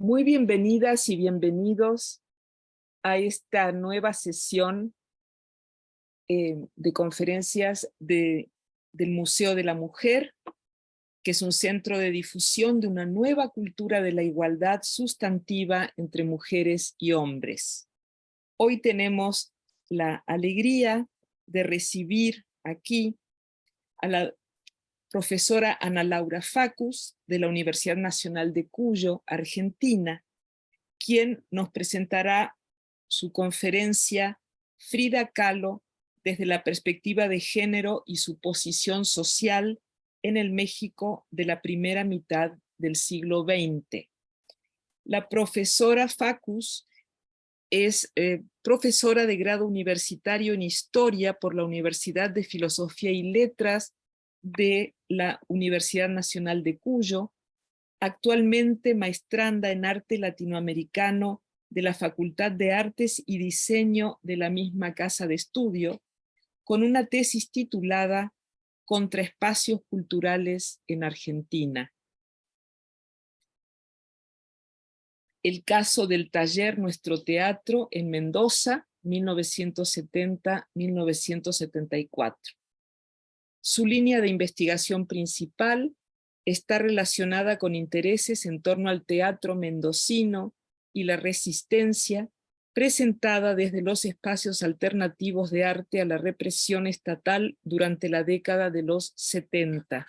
Muy bienvenidas y bienvenidos a esta nueva sesión de conferencias del Museo de la Mujer, que es un centro de difusión de una nueva cultura de la igualdad sustantiva entre mujeres y hombres. Hoy tenemos la alegría de recibir aquí a la profesora Ana Laura Facus, de la Universidad Nacional de Cuyo, Argentina, quien nos presentará su conferencia Frida Kahlo desde la perspectiva de género y su posición social en el México de la primera mitad del siglo XX. La profesora Facus es profesora de grado universitario en Historia por la Universidad de Filosofía y Letras de la Universidad Nacional de Cuyo, actualmente maestranda en Arte Latinoamericano de la Facultad de Artes y Diseño de la misma casa de estudio, con una tesis titulada Contra espacios culturales en Argentina. El caso del taller Nuestro Teatro en Mendoza, 1970-1974. Su línea de investigación principal está relacionada con intereses en torno al teatro mendocino y la resistencia presentada desde los espacios alternativos de arte a la represión estatal durante la década de los 70.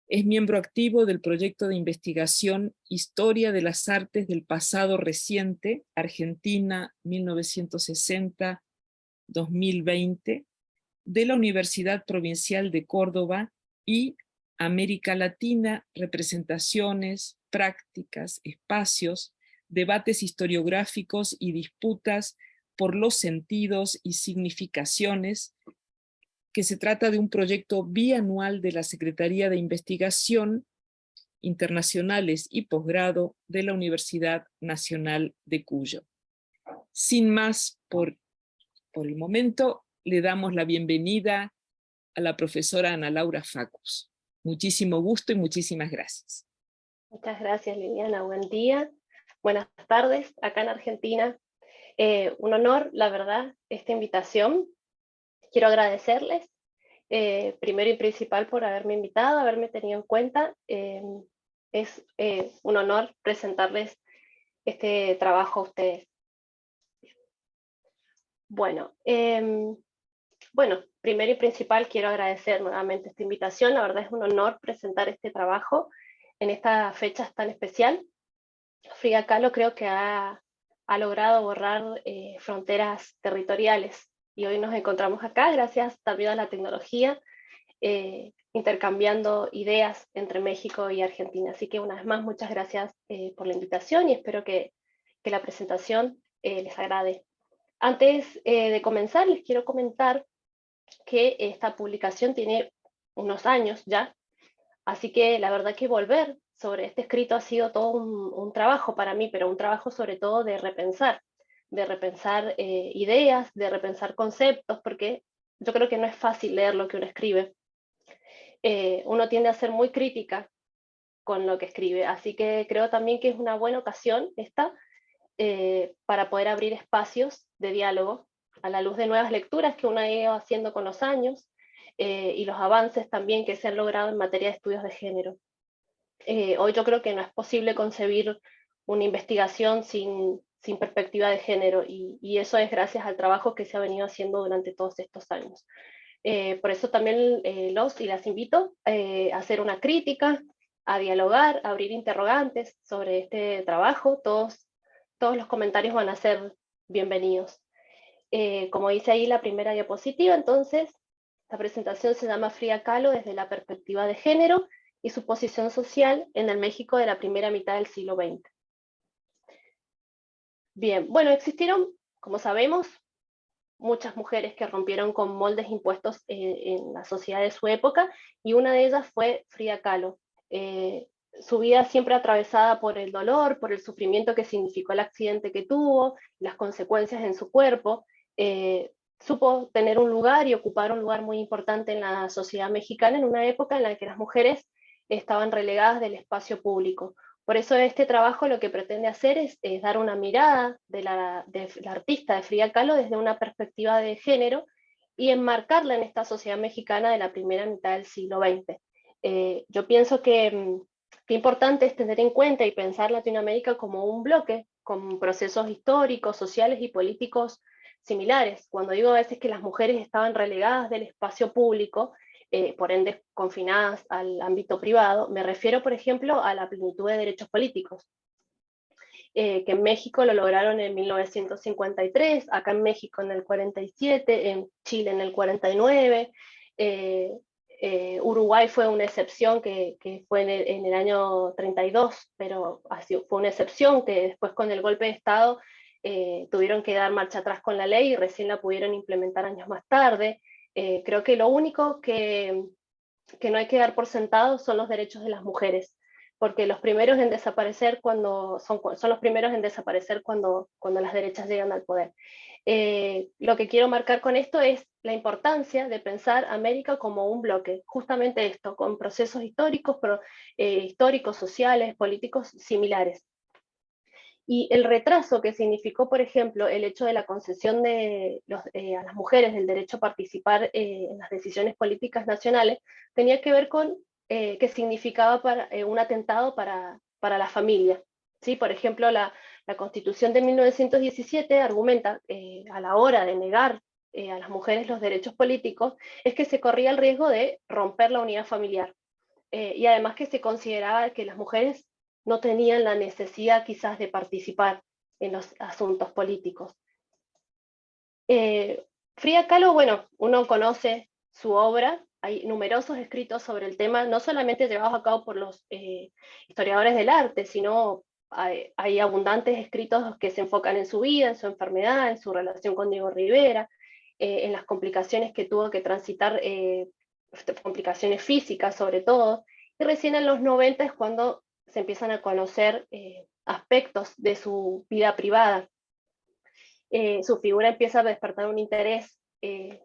Es miembro activo del proyecto de investigación Historia de las Artes del Pasado Reciente, Argentina 1960-2020, de la Universidad Provincial de Córdoba y América Latina, representaciones, prácticas, espacios, debates historiográficos y disputas por los sentidos y significaciones, que se trata de un proyecto bianual de la Secretaría de Investigación Internacionales y Posgrado de la Universidad Nacional de Cuyo. Sin más por el momento, le damos la bienvenida a la profesora Ana Laura Facus. Muchísimo gusto y muchísimas gracias. Muchas gracias, Liliana. Buen día. Buenas tardes acá en Argentina. Un honor, la verdad, esta invitación. Quiero agradecerles, primero y principal, por haberme invitado, haberme tenido en cuenta. Es un honor presentarles este trabajo a ustedes. Bueno, primero y principal quiero agradecer nuevamente esta invitación. La verdad es un honor presentar este trabajo en esta fecha tan especial. Frida Kahlo creo que ha logrado borrar fronteras territoriales, y hoy nos encontramos acá gracias también a la tecnología, intercambiando ideas entre México y Argentina. Así que una vez más, muchas gracias por la invitación, y espero que la presentación les agrade. Antes de comenzar, les quiero comentar que esta publicación tiene unos años ya, así que la verdad que volver sobre este escrito ha sido todo un trabajo para mí, pero un trabajo sobre todo de repensar ideas, de repensar conceptos, porque yo creo que no es fácil leer lo que uno escribe. Uno tiende a ser muy crítica con lo que escribe, así que creo también que es una buena ocasión esta para poder abrir espacios de diálogo a la luz de nuevas lecturas que uno ha ido haciendo con los años, y los avances también que se han logrado en materia de estudios de género. Hoy yo creo que no es posible concebir una investigación sin perspectiva de género, y eso es gracias al trabajo que se ha venido haciendo durante todos estos años. Por eso también los y las invito a hacer una crítica, a dialogar, a abrir interrogantes sobre este trabajo. Todos los comentarios van a ser bienvenidos. Como dice ahí la primera diapositiva, entonces, la presentación se llama Frida Kahlo desde la perspectiva de género y su posición social en el México de la primera mitad del siglo XX. Bien, bueno, existieron, como sabemos, muchas mujeres que rompieron con moldes impuestos en la sociedad de su época, y una de ellas fue Frida Kahlo. Su vida siempre atravesada por el dolor, por el sufrimiento que significó el accidente que tuvo, las consecuencias en su cuerpo, supo tener un lugar y ocupar un lugar muy importante en la sociedad mexicana en una época en la que las mujeres estaban relegadas del espacio público, Por eso este trabajo lo que pretende hacer es dar una mirada de la artista de Frida Kahlo desde una perspectiva de género y enmarcarla en esta sociedad mexicana de la primera mitad del siglo XX. Yo pienso que importante es tener en cuenta y pensar Latinoamérica como un bloque, con procesos históricos, sociales y políticos similares. Cuando digo a veces que las mujeres estaban relegadas del espacio público, por ende confinadas al ámbito privado, me refiero, por ejemplo, a la plenitud de derechos políticos, que en México lo lograron en 1953, acá en México en el 47, en Chile en el 49, Uruguay fue una excepción que fue en el año 32, pero así, fue una excepción que después con el golpe de Estado tuvieron que dar marcha atrás con la ley y recién la pudieron implementar años más tarde. Creo que lo único que no hay que dar por sentado son los derechos de las mujeres, porque los primeros en desaparecer son los primeros en desaparecer cuando las derechas llegan al poder. Lo que quiero marcar con esto es la importancia de pensar América como un bloque, justamente esto, con procesos históricos, sociales, políticos similares. Y el retraso que significó, por ejemplo, el hecho de la concesión a las mujeres del derecho a participar en las decisiones políticas nacionales, tenía que ver con que significaba un atentado para la familia. ¿Sí? Por ejemplo, la Constitución de 1917 argumenta a la hora de negar a las mujeres los derechos políticos, es que se corría el riesgo de romper la unidad familiar. Y además que se consideraba que las mujeres no tenían la necesidad quizás de participar en los asuntos políticos. Frida Kahlo, bueno, uno conoce su obra, hay numerosos escritos sobre el tema, no solamente llevados a cabo por los historiadores del arte, sino hay abundantes escritos que se enfocan en su vida, en su enfermedad, en su relación con Diego Rivera, en las complicaciones que tuvo que transitar, complicaciones físicas sobre todo, y recién en los 90 es cuando se empiezan a conocer aspectos de su vida privada. Su figura empieza a despertar un interés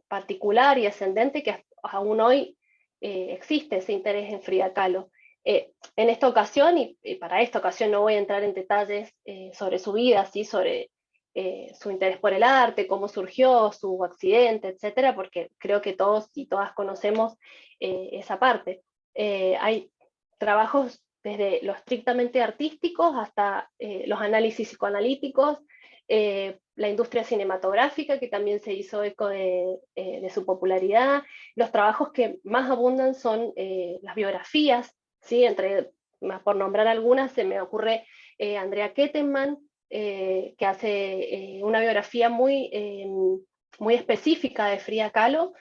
particular y ascendente que aún hoy existe ese interés en Frida Kahlo. En esta ocasión, y para esta ocasión no voy a entrar en detalles sobre su vida, ¿sí? Sobre su interés por el arte, cómo surgió, su accidente, etcétera, porque creo que todos y todas conocemos esa parte. Hay trabajos desde lo estrictamente artísticos hasta los análisis psicoanalíticos, la industria cinematográfica, que también se hizo eco de su popularidad. Los trabajos que más abundan son las biografías, ¿sí? Por nombrar algunas, se me ocurre Andrea Kettenman, que hace una biografía muy específica de Frida Kahlo,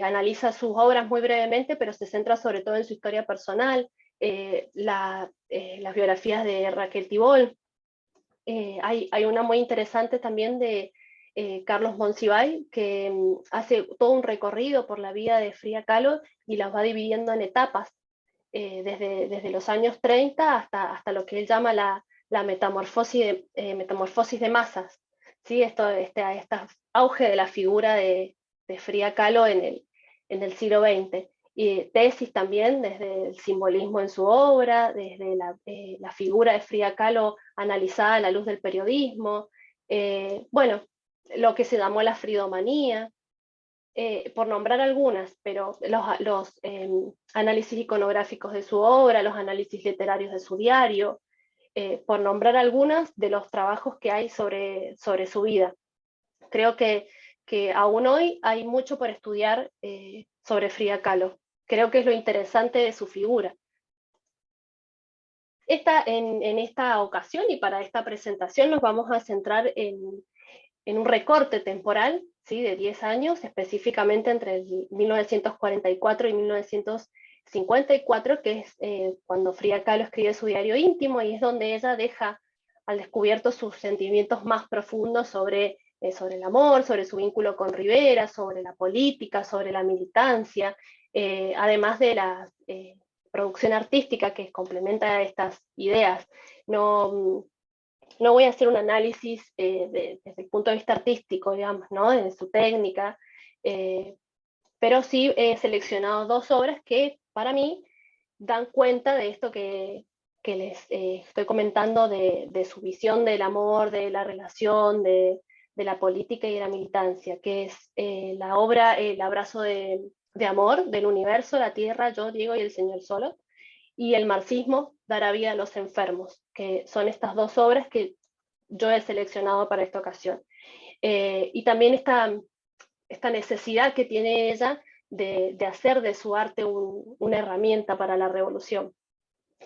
analiza sus obras muy brevemente, pero se centra sobre todo en su historia personal, las biografías de Raquel Tibol. Hay una muy interesante también de Carlos Monsiváis, que hace todo un recorrido por la vida de Frida Kahlo y las va dividiendo en etapas, desde los años 30 hasta lo que él llama la metamorfosis de masas. ¿Sí? Este auge de la figura de Frida Kahlo en el siglo XX. Y tesis también desde el simbolismo en su obra, desde la figura de Frida Kahlo analizada a la luz del periodismo, bueno, lo que se llamó la fridomanía, por nombrar algunas, pero los análisis iconográficos de su obra, los análisis literarios de su diario, por nombrar algunas de los trabajos que hay sobre su vida. Creo que aún hoy hay mucho por estudiar sobre Frida Kahlo. Creo que es lo interesante de su figura. En esta ocasión y para esta presentación nos vamos a centrar en un recorte temporal, ¿sí? De 10 años, específicamente entre el 1944 y 1954, que es cuando Frida Kahlo escribe su diario íntimo y es donde ella deja al descubierto sus sentimientos más profundos sobre el amor, sobre su vínculo con Rivera, sobre la política, sobre la militancia, además de la producción artística que complementa estas ideas. No voy a hacer un análisis desde el punto de vista artístico, digamos, ¿no? De su técnica, pero sí he seleccionado dos obras que para mí dan cuenta de esto que que les estoy comentando de su visión del amor, de la relación, de la política y de la militancia, que es la obra El abrazo de amor del universo, la tierra, yo, Diego y el Señor solo, y el marxismo, Dar a vida a los enfermos, que son estas dos obras que yo he seleccionado para esta ocasión. Y también esta necesidad que tiene ella de hacer de su arte una herramienta para la revolución.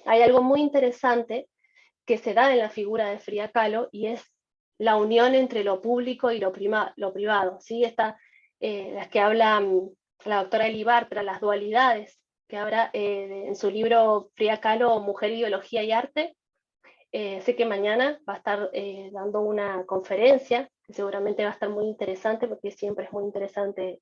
Hay algo muy interesante que se da en la figura de Frida Kahlo y es la unión entre lo público y lo privado. ¿Sí? Las que habla la doctora Eli Bartra, las dualidades, que habla en su libro Frida Kahlo, Mujer, Ideología y Arte. Sé que mañana va a estar dando una conferencia, que seguramente va a estar muy interesante, porque siempre es muy interesante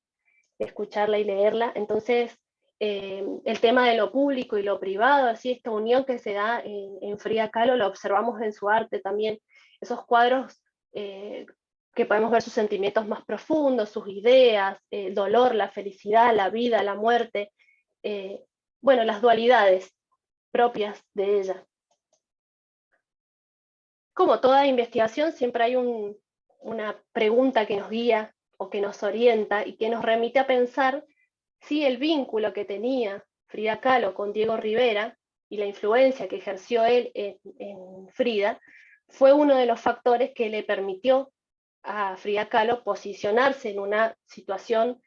escucharla y leerla. Entonces, el tema de lo público y lo privado, así esta unión que se da en Frida Kahlo, lo observamos en su arte también, esos cuadros que podemos ver sus sentimientos más profundos, sus ideas, el dolor, la felicidad, la vida, la muerte, bueno, las dualidades propias de ella. Como toda investigación, siempre hay una pregunta que nos guía o que nos orienta y que nos remite a pensar si el vínculo que tenía Frida Kahlo con Diego Rivera y la influencia que ejerció él en Frida fue uno de los factores que le permitió a Frida Kahlo posicionarse en una situación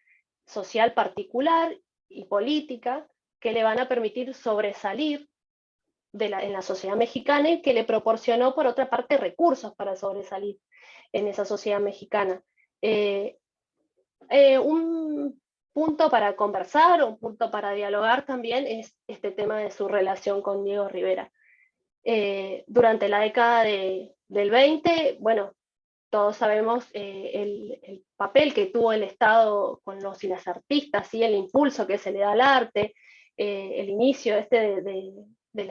social particular y política que le van a permitir sobresalir en la sociedad mexicana y que le proporcionó, por otra parte, recursos para sobresalir en esa sociedad mexicana. Un punto para conversar, un punto para dialogar también es este tema de su relación con Diego Rivera. Durante la década del 20, bueno, todos sabemos el papel que tuvo el Estado con los y las artistas, ¿sí? El impulso que se le da al arte, el inicio de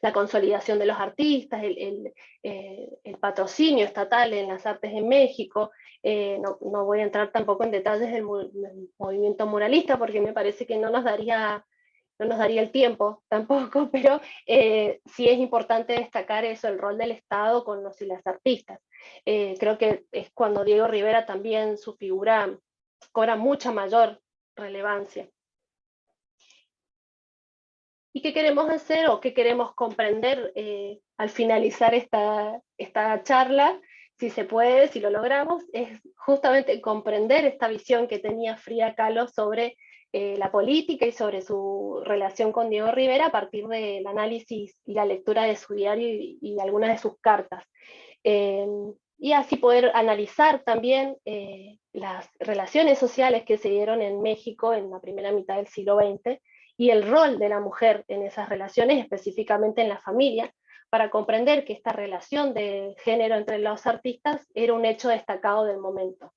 la consolidación de los artistas, el patrocinio estatal en las artes en México. No voy a entrar tampoco en detalles del movimiento muralista porque me parece que no nos daría el tiempo tampoco, pero sí es importante destacar eso, el rol del Estado con los y las artistas. Creo que es cuando Diego Rivera también su figura cobra mucha mayor relevancia. ¿Y qué queremos hacer o qué queremos comprender al finalizar esta charla? Si se puede, si lo logramos, es justamente comprender esta visión que tenía Frida Kahlo sobre la política y sobre su relación con Diego Rivera a partir del análisis y la lectura de su diario y algunas de sus cartas. Y así poder analizar también las relaciones sociales que se dieron en México en la primera mitad del siglo XX y el rol de la mujer en esas relaciones, específicamente en la familia, para comprender que esta relación de género entre los artistas era un hecho destacado del momento.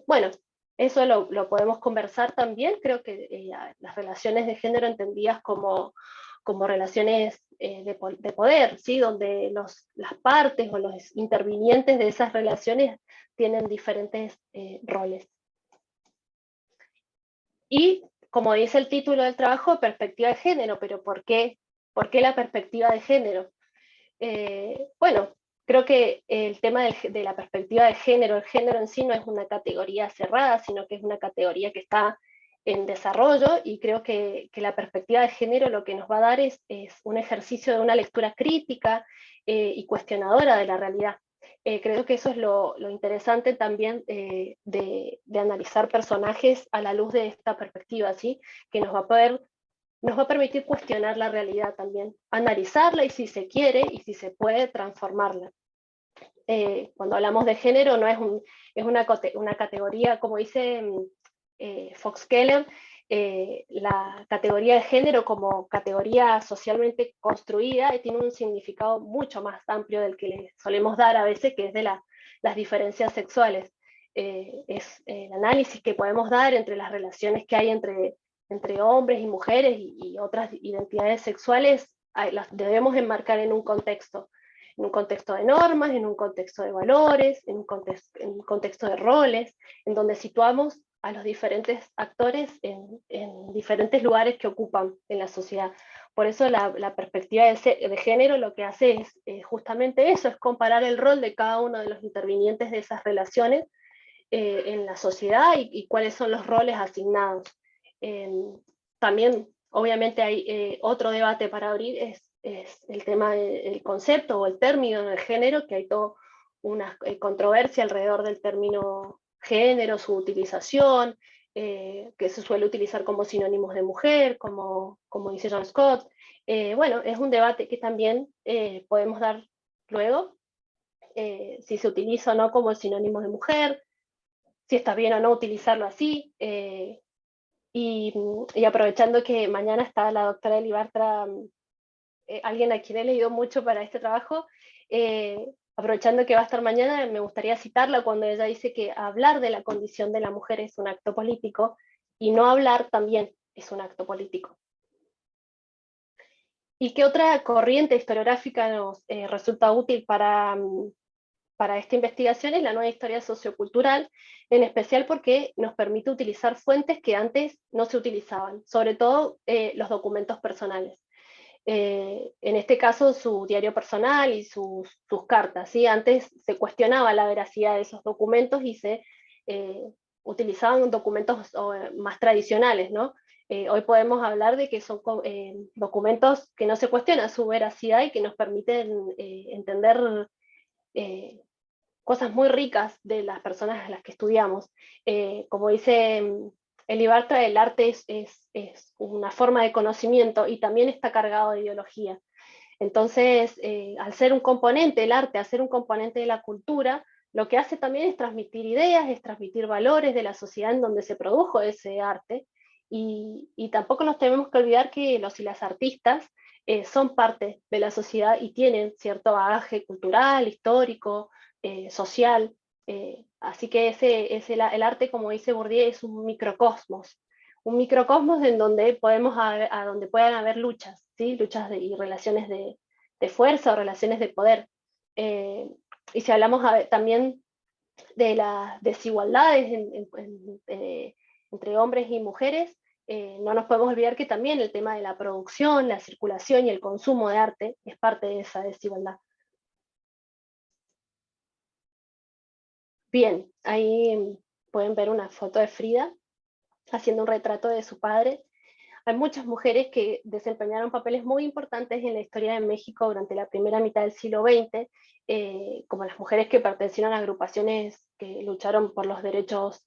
Bueno, eso lo podemos conversar también, creo que las relaciones de género entendidas como relaciones de poder, ¿sí? Donde las partes o los intervinientes de esas relaciones tienen diferentes roles. Y como dice el título del trabajo, perspectiva de género, pero ¿por qué? ¿Por qué la perspectiva de género? Bueno, creo que el tema de la perspectiva de género, el género en sí no es una categoría cerrada, sino que es una categoría que está en desarrollo y creo que la perspectiva de género lo que nos va a dar es un ejercicio de una lectura crítica y cuestionadora de la realidad. Creo que eso es lo interesante también de analizar personajes a la luz de esta perspectiva, ¿sí? Que nos va a permitir cuestionar la realidad también, analizarla y si se quiere y si se puede transformarla. Cuando hablamos de género no es una categoría, como dice Fox Keller, la categoría de género como categoría socialmente construida tiene un significado mucho más amplio del que le solemos dar a veces, que es de las diferencias sexuales. Es el análisis que podemos dar entre las relaciones que hay entre hombres y mujeres y otras identidades sexuales, las debemos enmarcar en un contexto de normas, en un contexto de valores, en un contexto de roles, en donde situamos a los diferentes actores en diferentes lugares que ocupan en la sociedad. Por eso la perspectiva de género lo que hace es justamente eso, es comparar el rol de cada uno de los intervinientes de esas relaciones en la sociedad y cuáles son los roles asignados. También, obviamente, hay otro debate para abrir, es el tema del concepto o el término del género, que hay toda una controversia alrededor del término género, su utilización, que se suele utilizar como sinónimos de mujer, como dice John Scott. Bueno, es un debate que también podemos dar luego, si se utiliza o no como sinónimo de mujer, si está bien o no utilizarlo así. Y aprovechando que mañana está la doctora Eli Bartra, alguien a quien he leído mucho para este trabajo, aprovechando que va a estar mañana, me gustaría citarla cuando ella dice que hablar de la condición de la mujer es un acto político y no hablar también es un acto político. ¿Y qué otra corriente historiográfica nos resulta útil para esta investigación? Es la nueva historia sociocultural, en especial porque nos permite utilizar fuentes que antes no se utilizaban, sobre todo los documentos personales. En este caso, su diario personal y sus cartas. ¿Sí? Antes se cuestionaba la veracidad de esos documentos y se utilizaban documentos más tradicionales, ¿no? Hoy podemos hablar de que son documentos que no se cuestiona su veracidad y que nos permiten entender cosas muy ricas de las personas a las que estudiamos. Como dice Eli Bartra, el arte es una forma de conocimiento y también está cargado de ideología. Entonces, al ser un componente del arte, al ser un componente de la cultura, lo que hace también es transmitir ideas, es transmitir valores de la sociedad en donde se produjo ese arte. Y tampoco nos tenemos que olvidar que los y las artistas son parte de la sociedad y tienen cierto bagaje cultural, histórico, social. Así que el arte, como dice Bourdieu, es un microcosmos en donde donde puedan haber luchas, ¿sí? Luchas y relaciones de fuerza o relaciones de poder. Y si hablamos también de las desigualdades entre hombres y mujeres, no nos podemos olvidar que también el tema de la producción, la circulación y el consumo de arte es parte de esa desigualdad. Bien, ahí pueden ver una foto de Frida haciendo un retrato de su padre. Hay muchas mujeres que desempeñaron papeles muy importantes en la historia de México durante la primera mitad del siglo XX, como las mujeres que pertenecieron a agrupaciones que lucharon por los derechos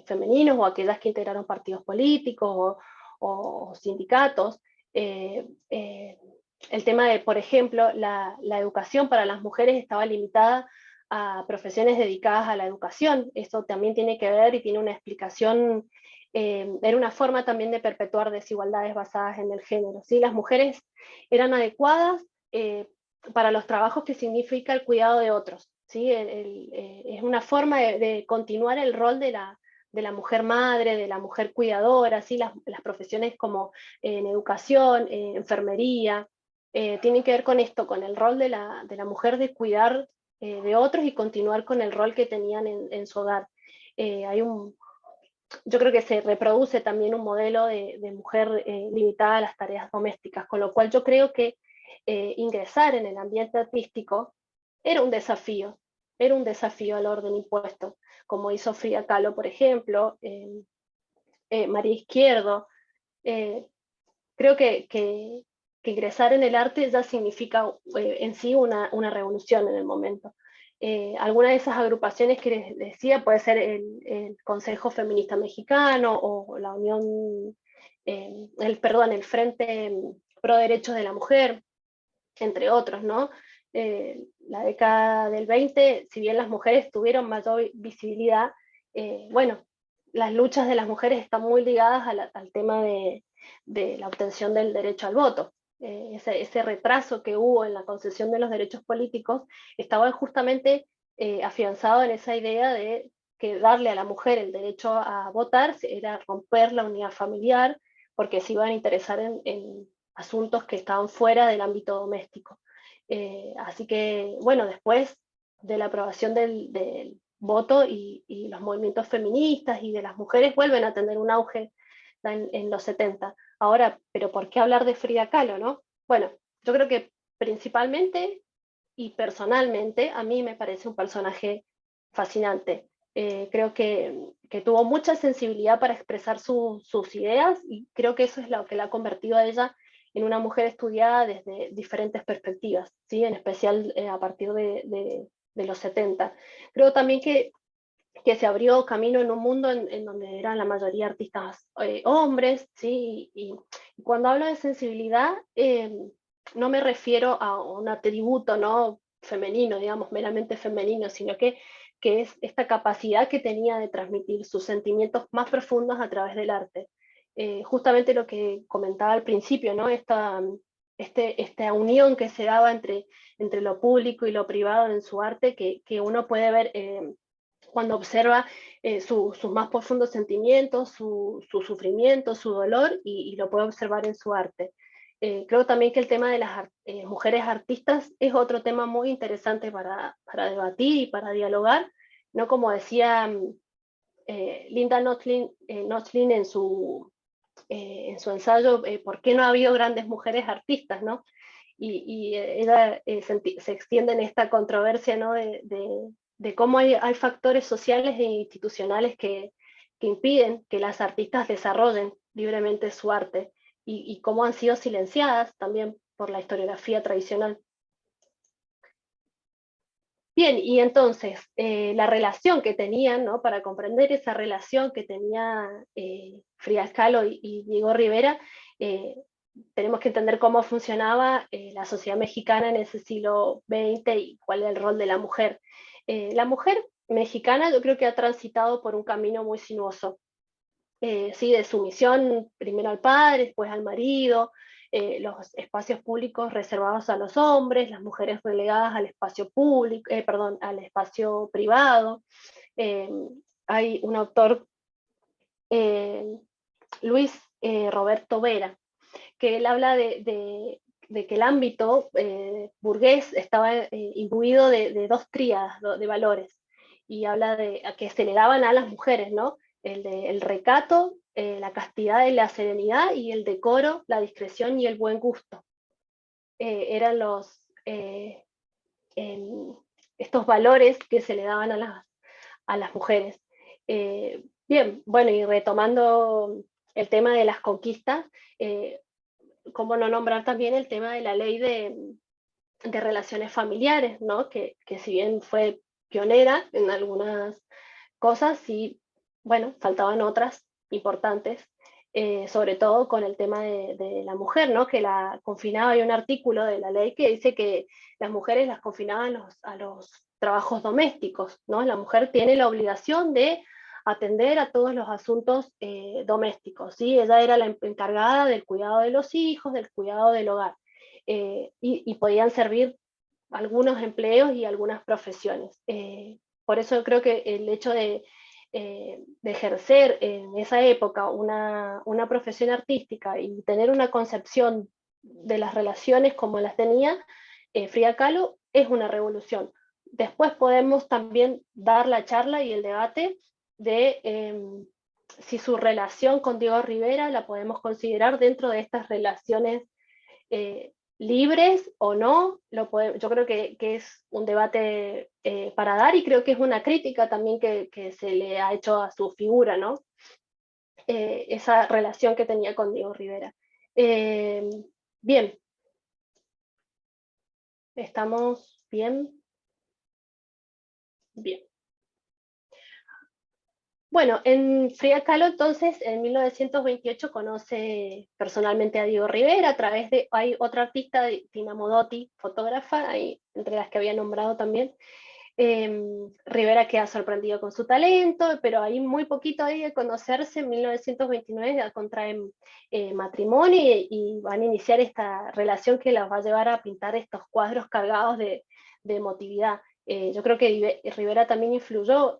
femeninos o aquellas que integraron partidos políticos o sindicatos. El tema de, por ejemplo, la educación para las mujeres estaba limitada a profesiones dedicadas a la educación. Esto también tiene que ver y tiene una explicación. Era una forma también de perpetuar desigualdades basadas en el género. ¿Sí? Las mujeres eran adecuadas para los trabajos que significa el cuidado de otros. ¿Sí? Es una forma de continuar el rol de la mujer madre, de la mujer cuidadora, ¿sí? Las profesiones como en educación, enfermería, tienen que ver con esto, con el rol de la mujer de cuidar de otros y continuar con el rol que tenían en su hogar. Yo creo que se reproduce también un modelo de mujer limitada a las tareas domésticas, con lo cual yo creo que ingresar en el ambiente artístico era un desafío al orden impuesto, como hizo Frida Kahlo, por ejemplo, María Izquierdo. Creo que ingresar en el arte ya significa en sí una revolución en el momento. Alguna de esas agrupaciones que les decía puede ser el Consejo Feminista Mexicano o la Unión, el Frente Pro Derechos de la Mujer, entre otros, ¿no? La década del 20, si bien las mujeres tuvieron mayor visibilidad, bueno, las luchas de las mujeres están muy ligadas al tema de la obtención del derecho al voto. Ese retraso que hubo en la concesión de los derechos políticos estaba justamente afianzado en esa idea de que darle a la mujer el derecho a votar era romper la unidad familiar, porque se iban a interesar en asuntos que estaban fuera del ámbito doméstico. Así que, bueno, después de la aprobación del voto y los movimientos feministas y de las mujeres vuelven a tener un auge en los 70. Ahora, ¿pero por qué hablar de Frida Kahlo, no? Bueno, yo creo que principalmente y personalmente a mí me parece un personaje fascinante. Creo que tuvo mucha sensibilidad para expresar sus ideas y creo que eso es lo que la ha convertido a ella en una mujer estudiada desde diferentes perspectivas, ¿sí? En especial a partir de los 70. Creo también que se abrió camino en un mundo en donde eran la mayoría artistas hombres, ¿sí? Y cuando hablo de sensibilidad, no me refiero a un atributo, ¿no? Femenino, digamos, meramente femenino, sino que es esta capacidad que tenía de transmitir sus sentimientos más profundos a través del arte. Justamente lo que comentaba al principio, ¿no? Esta unión que se daba entre lo público y lo privado en su arte, que uno puede ver cuando observa sus más profundos sentimientos, su sufrimiento, su dolor, y lo puede observar en su arte. Creo también que el tema de las mujeres artistas es otro tema muy interesante para debatir y para dialogar, ¿no? Como decía Linda Nothlin en su ensayo, ¿por qué no ha habido grandes mujeres artistas, ¿no? Y ella se extiende en esta controversia, ¿no? De cómo hay factores sociales e institucionales que impiden que las artistas desarrollen libremente su arte y cómo han sido silenciadas también por la historiografía tradicional. Bien, y entonces, la relación que tenían, ¿no? Para comprender esa relación que tenía Frida Kahlo y Diego Rivera, eh, tenemos que entender cómo funcionaba la sociedad mexicana en ese siglo XX y cuál era el rol de la mujer. La mujer mexicana yo creo que ha transitado por un camino muy sinuoso, sí, de sumisión primero al padre, después al marido, los espacios públicos reservados a los hombres, las mujeres relegadas al espacio público, perdón, al espacio privado. Eh, Hay un autor, eh, Luis Roberto Vera, que él habla de que el ámbito burgués estaba imbuido de dos tríadas de valores, y habla de a que se le daban a las mujeres, ¿no? El recato, la castidad y la serenidad, y el decoro, la discreción y el buen gusto. Eran em, estos valores que se le daban a las mujeres. Bien, bueno, y retomando el tema de las conquistas, cómo no nombrar también el tema de la ley de relaciones familiares, ¿no? Que si bien fue pionera en algunas cosas, sí, bueno, faltaban otras importantes, sobre todo con el tema de la mujer, ¿no? Que la confinaba. Hay un artículo de la ley que dice que las mujeres las confinaban a los trabajos domésticos, ¿no? La mujer tiene la obligación de atender a todos los asuntos domésticos, ¿sí? Ella era la encargada del cuidado de los hijos, del cuidado del hogar, y podían servir algunos empleos y algunas profesiones. Por eso creo que el hecho de ejercer en esa época una profesión artística y tener una concepción de las relaciones como las tenía Frida Kahlo es una revolución. Después podemos también dar la charla y el debate de si su relación con Diego Rivera la podemos considerar dentro de estas relaciones libres o no. Yo creo que es un debate para dar, y creo que es una crítica también que se le ha hecho a su figura, ¿no? Esa relación que tenía con Diego Rivera. Bien, ¿estamos bien? Bien. Bueno, en Frida Kahlo entonces en 1928 conoce personalmente a Diego Rivera a través hay otra artista, Tina Modotti, fotógrafa, ahí, entre las que había nombrado también. Rivera queda sorprendido con su talento, pero hay muy poquito ahí de conocerse. En 1929 ya contraen matrimonio y van a iniciar esta relación que las va a llevar a pintar estos cuadros cargados de emotividad. Yo creo que Rivera también influyó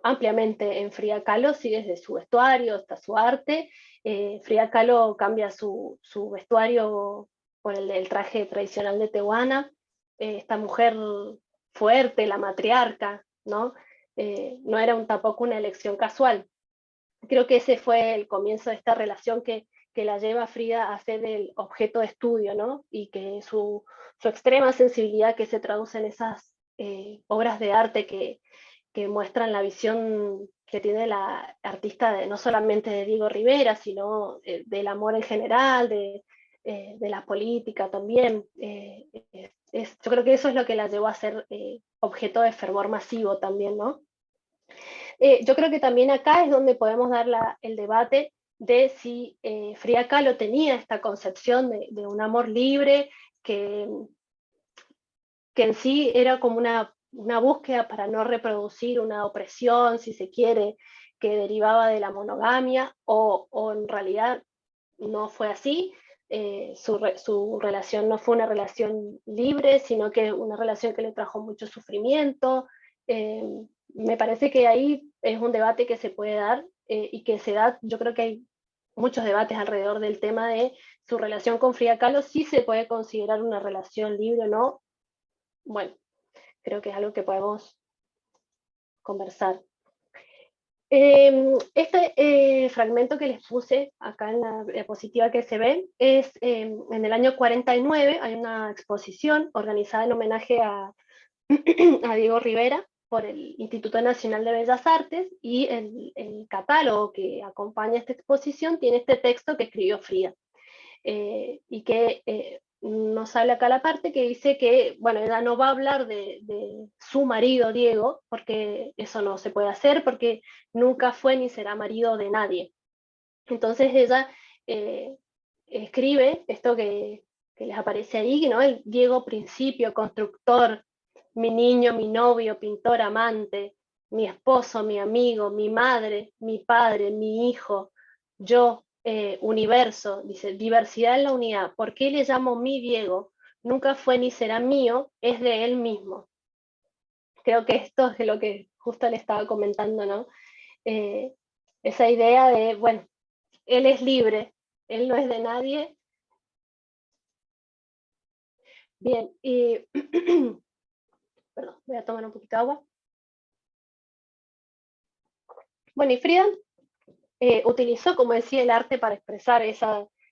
ampliamente en Frida Kahlo, sí, desde su vestuario hasta su arte. Frida Kahlo cambia su vestuario por el traje tradicional de Tehuana. Esta mujer fuerte, la matriarca, ¿no? No era tampoco una elección casual. Creo que ese fue el comienzo de esta relación que la lleva Frida a ser el objeto de estudio, ¿no? Y que su extrema sensibilidad que se traduce en esas obras de arte que muestran la visión que tiene la artista no solamente de Diego Rivera, sino del amor en general, de la política también. Yo creo que eso es lo que la llevó a ser objeto de fervor masivo también, ¿no? Yo creo que también acá es donde podemos dar el debate de si Frida Kahlo tenía esta concepción de un amor libre, que, que en sí era como una búsqueda para no reproducir una opresión, si se quiere, que derivaba de la monogamia, o en realidad no fue así. Su relación no fue una relación libre, sino que una relación que le trajo mucho sufrimiento. Eh, Me parece que ahí es un debate que se puede dar y que se da, yo creo que hay muchos debates alrededor del tema de su relación con Frida Kahlo, si se puede considerar una relación libre o no. Bueno, creo que es algo que podemos conversar. Este fragmento que les puse acá en la diapositiva que se ve es en el año 49, hay una exposición organizada en homenaje a, a Diego Rivera por el Instituto Nacional de Bellas Artes, y el catálogo que acompaña esta exposición tiene este texto que escribió Frida. Y que nos habla acá la parte que dice que, bueno, ella no va a hablar de su marido Diego, porque eso no se puede hacer, porque nunca fue ni será marido de nadie. Entonces ella escribe esto que les aparece ahí, ¿no? El Diego principio, constructor, mi niño, mi novio, pintor, amante, mi esposo, mi amigo, mi madre, mi padre, mi hijo, yo, universo, dice, diversidad en la unidad. ¿Por qué le llamo mi Diego? Nunca fue ni será mío, es de él mismo. Creo que esto es lo que justo le estaba comentando, ¿no? Eh, Esa idea de, bueno, él es libre, él no es de nadie. Bien, y perdón, voy a tomar un poquito de agua. Bueno, y Frida utilizó, como decía, el arte para expresar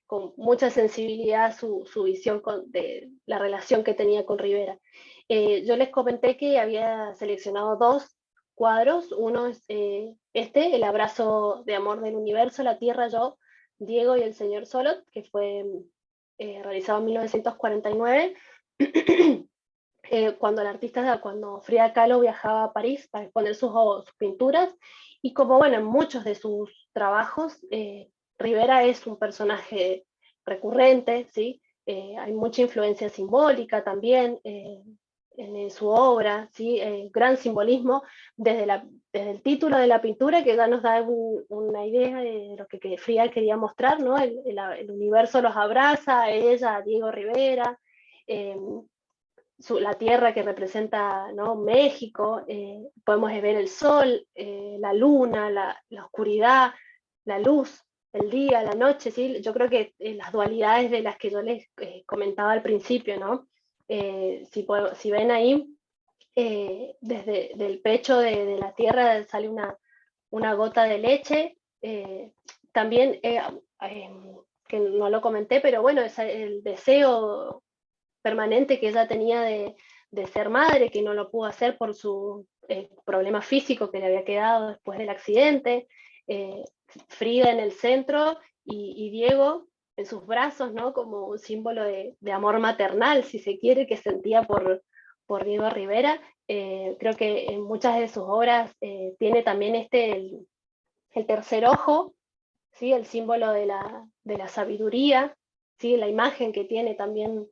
con mucha sensibilidad su visión de la relación que tenía con Rivera. Yo les comenté que había seleccionado dos cuadros. Uno es El abrazo de amor del universo, la Tierra, yo, Diego y el señor Solot, que fue realizado en 1949. Cuando Frida Kahlo viajaba a París para exponer sus pinturas, y como bueno, en muchos de sus trabajos, Rivera es un personaje recurrente, ¿sí? Hay mucha influencia simbólica también en su obra, ¿sí? Gran simbolismo desde el título de la pintura, que ya nos da una idea de lo que Frida quería mostrar, ¿no? El universo los abraza, a ella, a Diego Rivera, la tierra que representa, ¿no? México, podemos ver el sol, la luna, la oscuridad, la luz, el día, la noche, ¿sí? Yo creo que las dualidades de las que yo les comentaba al principio, ¿no? Si ven ahí, desde el pecho de la tierra sale una gota de leche. También, que no lo comenté, pero bueno, es el deseo permanente que ella tenía de ser madre, que no lo pudo hacer por su problema físico que le había quedado después del accidente. Frida en el centro y Diego en sus brazos, ¿no? Como un símbolo de amor maternal, si se quiere, que sentía por Diego Rivera. Creo que en muchas de sus obras tiene también el tercer ojo, ¿sí? El símbolo de la sabiduría, ¿sí? La imagen que tiene también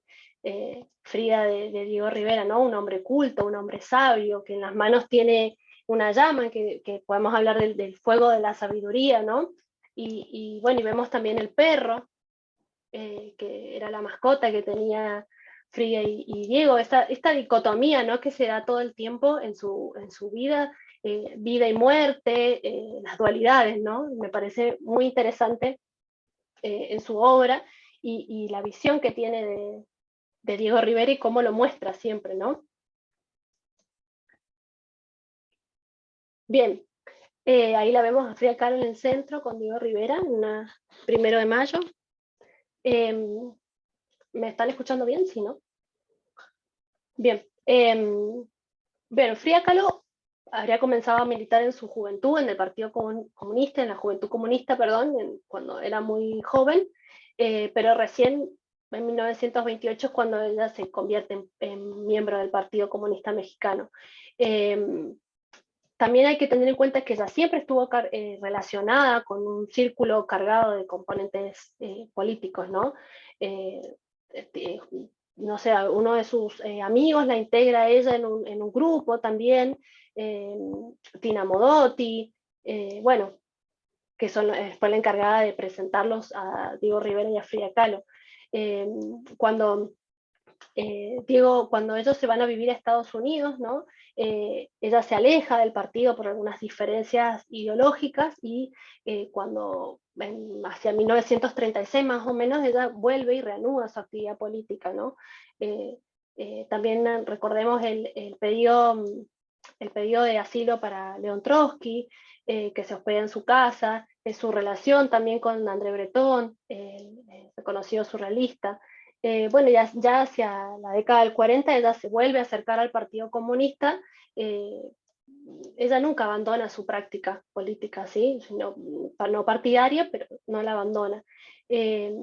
Frida de Diego Rivera, ¿no? Un hombre culto, un hombre sabio, que en las manos tiene una llama, que podemos hablar del fuego de la sabiduría, ¿no? Y bueno, y vemos también el perro, que era la mascota que tenía Frida y Diego, esta dicotomía, ¿no? Que se da todo el tiempo en su vida, vida y muerte, las dualidades, ¿no? Me parece muy interesante en su obra, y la visión que tiene de Diego Rivera y cómo lo muestra siempre, ¿no? Bien, ahí la vemos a Frida Kahlo en el centro con Diego Rivera, en una 1 de mayo. ¿Me están escuchando bien? Sí, ¿no? Bien. Bueno, Frida Kahlo habría comenzado a militar en su juventud, en el Partido Comunista, en la Juventud Comunista, perdón, cuando era muy joven, pero recién en 1928 es cuando ella se convierte en miembro del Partido Comunista Mexicano. Eh, También hay que tener en cuenta que ella siempre estuvo relacionada con un círculo cargado de componentes políticos, ¿no? Eh, este, no sé, uno de sus amigos la integra a ella en un grupo también, eh, Tina Modotti, bueno, que fue la encargada de presentarlos a Diego Rivera y a Frida Kahlo. Eh, cuando Diego, cuando ellos se van a vivir a Estados Unidos, ¿no? Ella se aleja del partido por algunas diferencias ideológicas y cuando hacia 1936 más o menos ella vuelve y reanuda su actividad política, ¿no? Eh, También recordemos el pedido de asilo para León Trotsky, que se hospeda en su casa, su relación también con André Breton, el reconocido surrealista. Bueno, ya hacia la década del 40 ella se vuelve a acercar al Partido Comunista. eh, Ella nunca abandona su práctica política, ¿sí? No partidaria, pero no la abandona. Eh,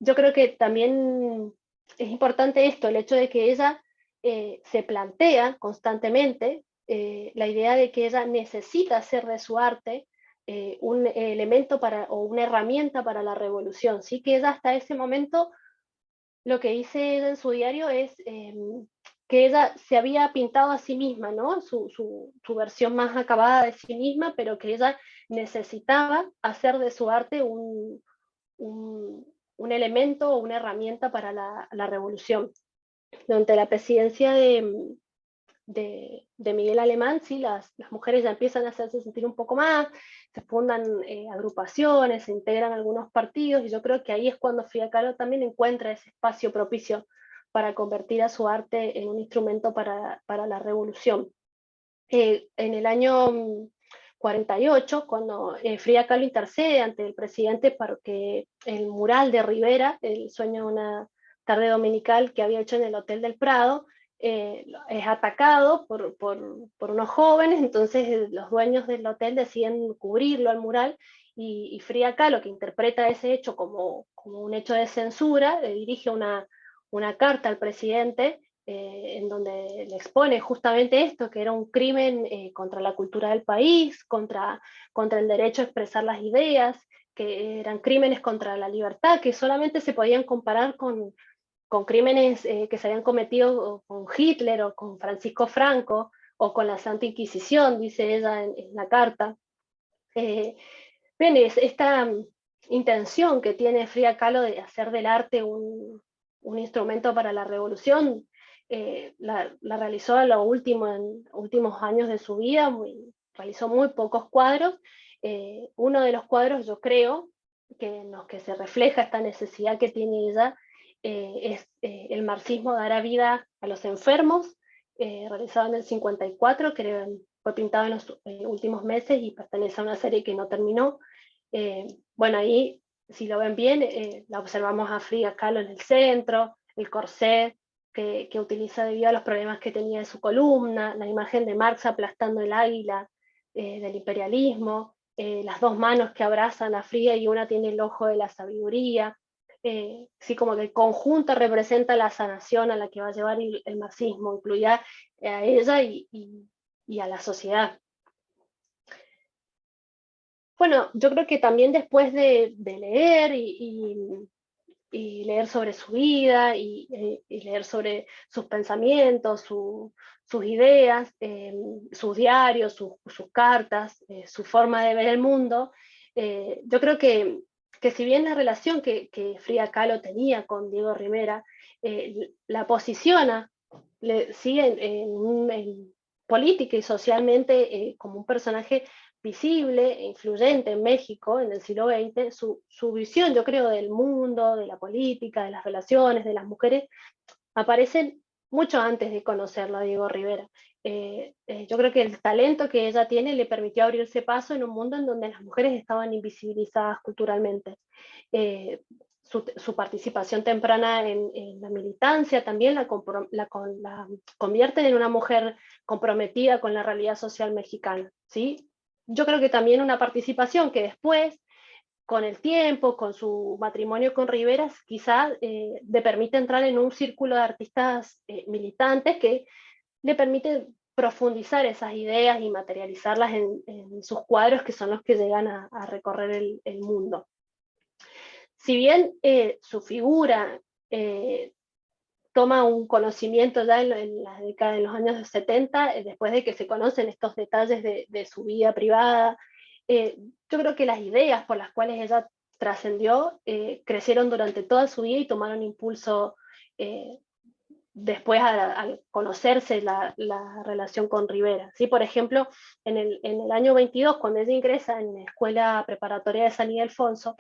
yo creo que también es importante esto, el hecho de que ella se plantea constantemente la idea de que ella necesita hacer de su arte un elemento o una herramienta para la revolución, ¿sí? Que ella hasta ese momento lo que dice ella en su diario es que ella se había pintado a sí misma, ¿no? Su versión más acabada de sí misma, pero que ella necesitaba hacer de su arte un elemento o una herramienta para la revolución. Durante la presidencia de Miguel Alemán, sí, las mujeres ya empiezan a hacerse sentir un poco más, se fundan agrupaciones, se integran algunos partidos, y yo creo que ahí es cuando Frida Kahlo también encuentra ese espacio propicio para convertir a su arte en un instrumento para la revolución. En el año 48, cuando Frida Kahlo intercede ante el presidente para que el mural de Rivera, El sueño de una tarde dominical que había hecho en el Hotel del Prado, es atacado por unos jóvenes, entonces los dueños del hotel deciden cubrirlo al mural y Frida Kahlo, que interpreta ese hecho como un hecho de censura, le dirige una carta al presidente en donde le expone justamente esto, que era un crimen contra la cultura del país, contra el derecho a expresar las ideas, que eran crímenes contra la libertad, que solamente se podían comparar con crímenes que se habían cometido con Hitler o con Francisco Franco o con la Santa Inquisición, dice ella en la carta. Eh, Bien, es esta intención que tiene Frida Kahlo de hacer del arte un instrumento para la revolución, la realizó en los últimos años de su vida, realizó muy pocos cuadros. Uno de los cuadros, yo creo, que en los que se refleja esta necesidad que tiene ella, es el marxismo dará vida a los enfermos, realizado en el 54, que fue pintado en los últimos meses y pertenece a una serie que no terminó. Bueno, ahí, si lo ven bien, la observamos a Frida Kahlo en el centro, el corset que utiliza debido a los problemas que tenía en su columna, la imagen de Marx aplastando el águila del imperialismo, las dos manos que abrazan a Frida y una tiene el ojo de la sabiduría. Sí, como que el conjunto representa la sanación a la que va a llevar el marxismo, incluida a ella y a la sociedad. Bueno, yo creo que también después de leer y leer sobre su vida y leer sobre sus pensamientos, sus ideas, sus diarios, sus cartas, su forma de ver el mundo, yo creo que si bien la relación que Frida Kahlo tenía con Diego Rivera la posiciona, sigue en política y socialmente como un personaje visible e influyente en México en el siglo XX, su visión, yo creo, del mundo, de la política, de las relaciones, de las mujeres, aparecen mucho antes de conocerlo a Diego Rivera. yo creo que el talento que ella tiene le permitió abrirse paso en un mundo en donde las mujeres estaban invisibilizadas culturalmente. Su participación temprana en la militancia también la convierte en una mujer comprometida con la realidad social mexicana, ¿sí? Yo creo que también una participación que después, con el tiempo, con su matrimonio con Riveras, quizás le permite entrar en un círculo de artistas militantes que le permite profundizar esas ideas y materializarlas en sus cuadros, que son los que llegan a recorrer el mundo. Si bien su figura toma un conocimiento ya en la década de los años 70, después de que se conocen estos detalles de su vida privada, yo creo que las ideas por las cuales ella trascendió crecieron durante toda su vida y tomaron impulso después al conocerse la relación con Rivera. ¿Sí? Por ejemplo, en el año 22, cuando ella ingresa en la Escuela Preparatoria de San Ildefonso,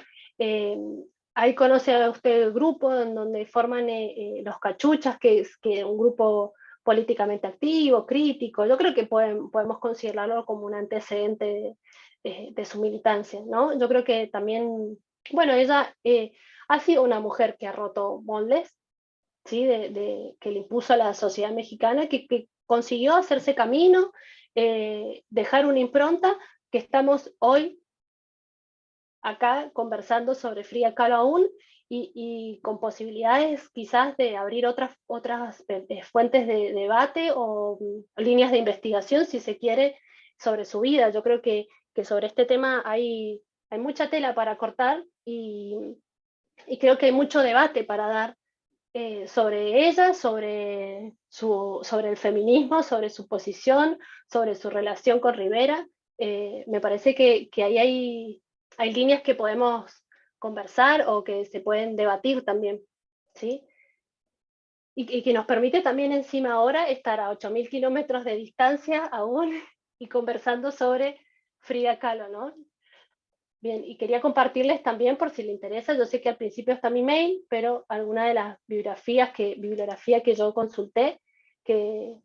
ahí conoce a usted el grupo en donde forman los Cachuchas, que es un grupo políticamente activo, crítico. Yo creo que podemos considerarlo como un antecedente de su militancia, ¿no? Yo creo que también, bueno, ella ha sido una mujer que ha roto moldes, ¿sí? Que le impuso a la sociedad mexicana, que consiguió hacerse camino, dejar una impronta, que estamos hoy acá conversando sobre Frida Kahlo aún, y con posibilidades quizás de abrir otras fuentes de debate o líneas de investigación, si se quiere, sobre su vida. Yo creo que sobre este tema hay mucha tela para cortar y creo que hay mucho debate para dar sobre ella, sobre el feminismo, sobre su posición, sobre su relación con Rivera. Me parece que ahí hay líneas que podemos conversar o que se pueden debatir también, ¿sí? Y que nos permite también encima ahora estar a 8.000 kilómetros de distancia aún y conversando sobre Frida Kahlo, ¿no? Bien, y quería compartirles también, por si les interesa, yo sé que al principio está mi mail, pero alguna de las bibliografía que yo consulté, que,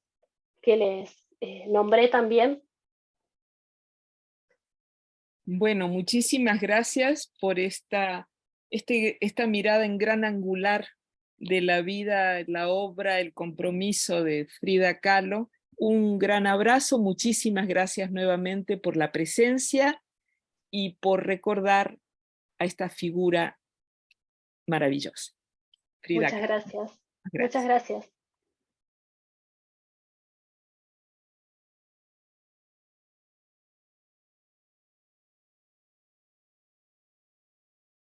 que les nombré también. Bueno, muchísimas gracias por esta mirada en gran angular de la vida, la obra, el compromiso de Frida Kahlo. Un gran abrazo, muchísimas gracias nuevamente por la presencia y por recordar a esta figura maravillosa, Frida Muchas Kahlo. gracias. Muchas Gracias. gracias.